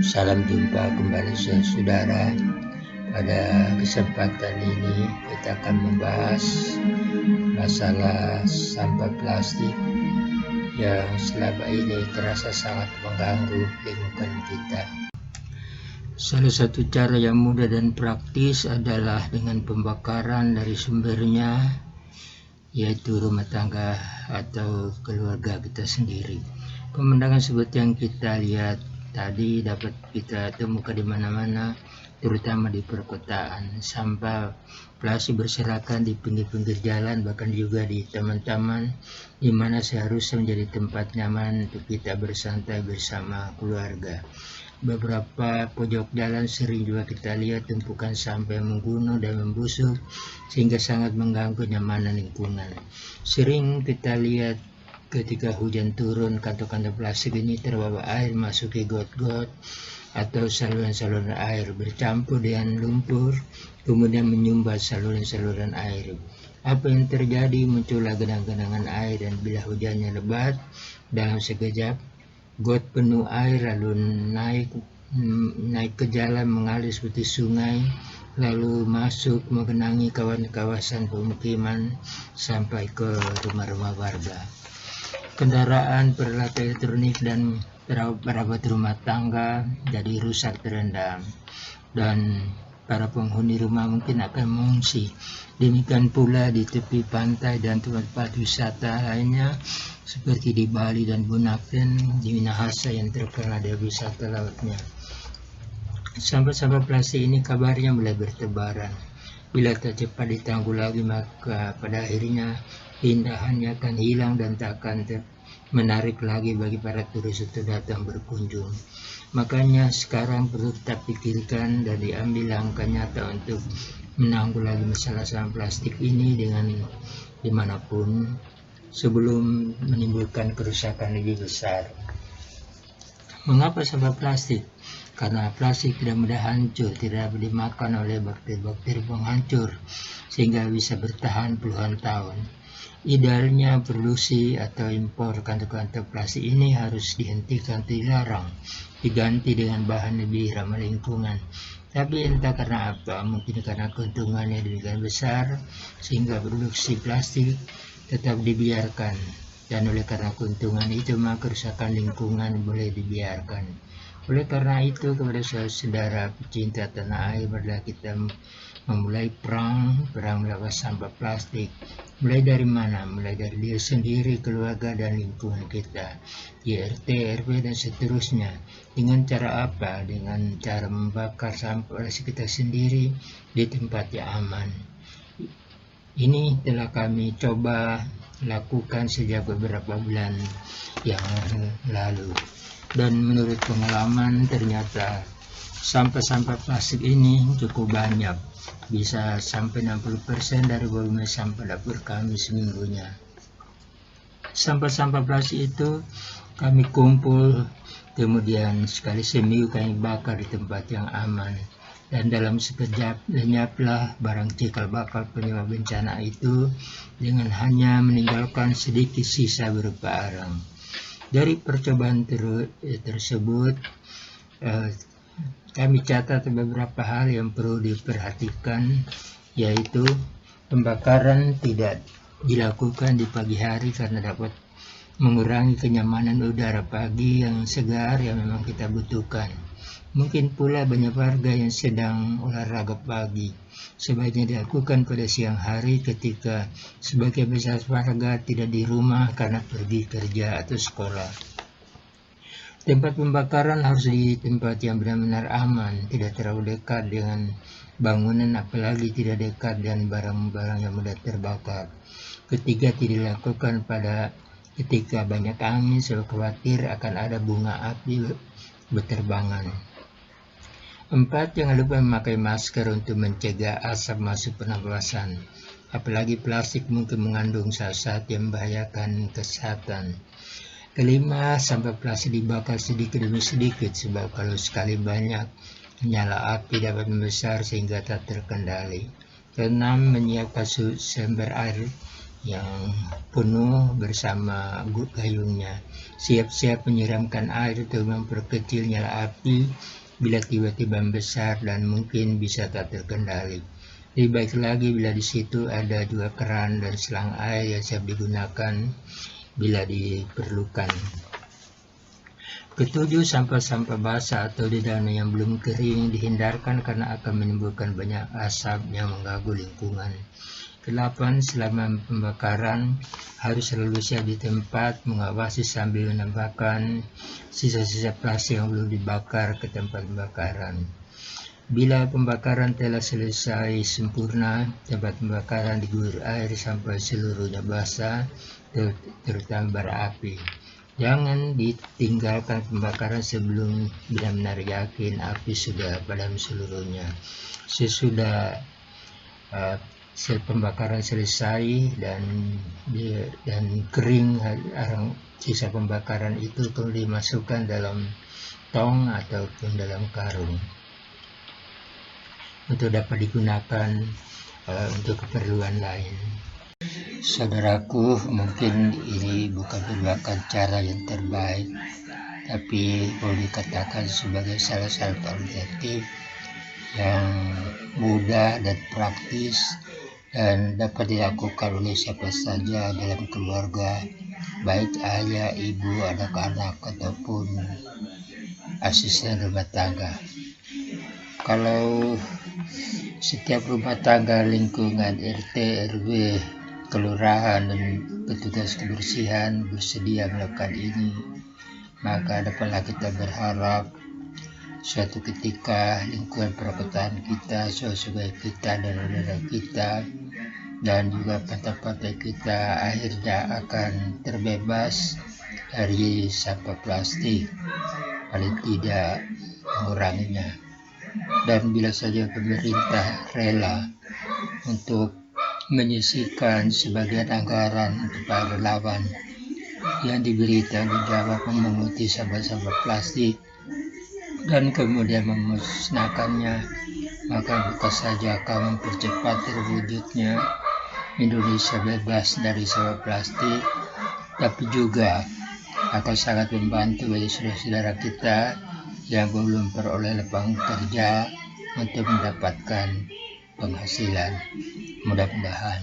Salam jumpa kembali saudara. Pada kesempatan ini kita akan membahas masalah sampah plastik yang selama ini terasa sangat mengganggu lingkungan kita. Salah satu cara yang mudah dan praktis adalah dengan pembakaran dari sumbernya, yaitu rumah tangga atau keluarga kita sendiri. Pemandangan seperti yang kita lihat tadi dapat kita temukan di mana-mana, terutama di perkotaan. Sampah plastik berserakan di pinggir-pinggir jalan, bahkan juga di taman-taman, di mana seharusnya menjadi tempat nyaman untuk kita bersantai bersama keluarga. Beberapa pojok jalan sering juga kita lihat tumpukan sampah yang menggunung dan membusuk sehingga sangat mengganggu kenyamanan lingkungan. Sering kita lihat ketika hujan turun, kantong-kantong plastik ini terbawa air masuk ke got-got atau saluran-saluran air bercampur dengan lumpur, kemudian menyumbat saluran-saluran air. Apa yang terjadi? Muncullah genangan-genangan air, dan bila hujannya lebat, dalam sekejap got penuh air lalu naik ke jalan, mengalir seperti sungai, lalu masuk menggenangi kawasan pemukiman sampai ke rumah-rumah warga. Kendaraan, peralatan elektronik, dan perabot rumah tangga jadi rusak terendam, dan para penghuni rumah mungkin akan mengungsi. Demikian pula di tepi pantai dan tempat wisata lainnya seperti di Bali dan Bunaken, di Minahasa yang terkenal dari wisata lautnya. Sampah-sampah plastik ini kabarnya mulai bertebaran. Bila tak cepat ditanggulangi, maka pada akhirnya keindahannya akan hilang dan tak akan menarik lagi bagi para turis untuk datang berkunjung. Makanya sekarang perlu tetap pikirkan dan diambil langkah nyata untuk menanggulangi masalah sampah plastik ini dengan dimanapun sebelum menimbulkan kerusakan lebih besar. Mengapa sampah plastik? Karena plastik tidak mudah hancur, tidak dapat dimakan oleh bakteri-bakteri penghancur sehingga bisa bertahan puluhan tahun. Idealnya produksi atau impor kantong-kantong plastik ini harus dihentikan, dilarang, diganti dengan bahan lebih ramah lingkungan. Tapi entah karena apa, mungkin karena keuntungannya demikian besar sehingga produksi plastik tetap dibiarkan, dan oleh karena keuntungan itu maka kerusakan lingkungan boleh dibiarkan. Oleh karena itu, kepada saudara pecinta tanah air, marilah kita memulai perang melawan sampah plastik. Mulai dari mana? Mulai dari diri sendiri, keluarga, dan lingkungan kita, di RT, RW, dan seterusnya. Dengan cara apa? Dengan cara membakar sampah plastik kita sendiri di tempat yang aman. Ini telah kami coba lakukan sejak beberapa bulan yang lalu. Dan menurut pengalaman ternyata sampah-sampah plastik ini cukup banyak, bisa sampai 60% dari volume sampah dapur kami seminggunya. Sampah-sampah plastik itu kami kumpul, kemudian sekali seminggu kami bakar di tempat yang aman, dan dalam sekejap lenyaplah barang cikal bakal penyebab bencana itu dengan hanya meninggalkan sedikit sisa berupa arang. Dari percobaan tersebut, kami catat beberapa hal yang perlu diperhatikan, yaitu pembakaran tidak dilakukan di pagi hari karena dapat mengurangi kenyamanan udara pagi yang segar yang memang kita butuhkan. Mungkin pula banyak warga yang sedang olahraga pagi, sebaiknya dilakukan pada siang hari ketika sebagian besar warga tidak di rumah karena pergi kerja atau sekolah. Tempat pembakaran harus di tempat yang benar-benar aman, tidak terlalu dekat dengan bangunan, apalagi tidak dekat dengan barang-barang yang mudah terbakar. Ketiga, tidak dilakukan pada ketika banyak angin, sebab khawatir akan ada bunga api berterbangan. 4. Jangan lupa memakai masker untuk mencegah asap masuk pernapasan. Apalagi plastik mungkin mengandung zat-zat yang membahayakan kesehatan. Kelima, sampah plastik dibakar sedikit demi sedikit, sebab kalau sekali banyak, nyala api dapat membesar sehingga tak terkendali. Keenam, menyiapkan sumber air yang penuh bersama gayungnya, siap-siap menyiramkan air atau memperkecil nyala api bila tiba-tiba membesar dan mungkin bisa tak terkendali. Lebih baik lagi bila di situ ada juga keran dan selang air yang siap digunakan bila diperlukan. Ketujuh, sampah-sampah basah atau dedaunan yang belum kering dihindarkan karena akan menimbulkan banyak asap yang mengganggu lingkungan. 8. Selama pembakaran harus selalu siap di tempat, mengawasi sambil menambahkan sisa-sisa plastik yang belum dibakar ke tempat pembakaran. Bila pembakaran telah selesai sempurna, tempat pembakaran diguyur air sampai seluruhnya basah, terutama bara api. Jangan ditinggalkan pembakaran sebelum benar-benar yakin api sudah padam seluruhnya. Sesudah pembakaran selesai dan kering, sisa pembakaran itu kemudian dimasukkan dalam tong ataupun dalam karung untuk dapat digunakan untuk keperluan lain. Saudaraku, mungkin ini bukan merupakan cara yang terbaik, tapi boleh dikatakan sebagai salah satu alternatif yang mudah dan praktis dan dapat dilakukan oleh siapa saja dalam keluarga, baik ayah, ibu, anak-anak ataupun asisten rumah tangga. Kalau setiap rumah tangga, lingkungan, RT, RW, kelurahan dan petugas kebersihan bersedia melakukan ini, maka dapatlah kita berharap suatu ketika lingkungan perkotaan kita, sungai kita dan daerah kita dan juga pantai-pantai kita akhirnya akan terbebas dari sampah plastik, paling tidak menguranginya. Dan bila saja pemerintah rela untuk menyisihkan sebagian anggaran untuk para relawan yang diberi tanggung jawab memunguti sampah-sampah plastik dan kemudian memusnahkannya, maka bukan saja akan mempercepat terwujudnya Indonesia bebas dari sampah plastik, tapi juga akan sangat membantu bagi saudara-saudara kita yang belum peroleh lapangan kerja untuk mendapatkan penghasilan. Mudah-mudahan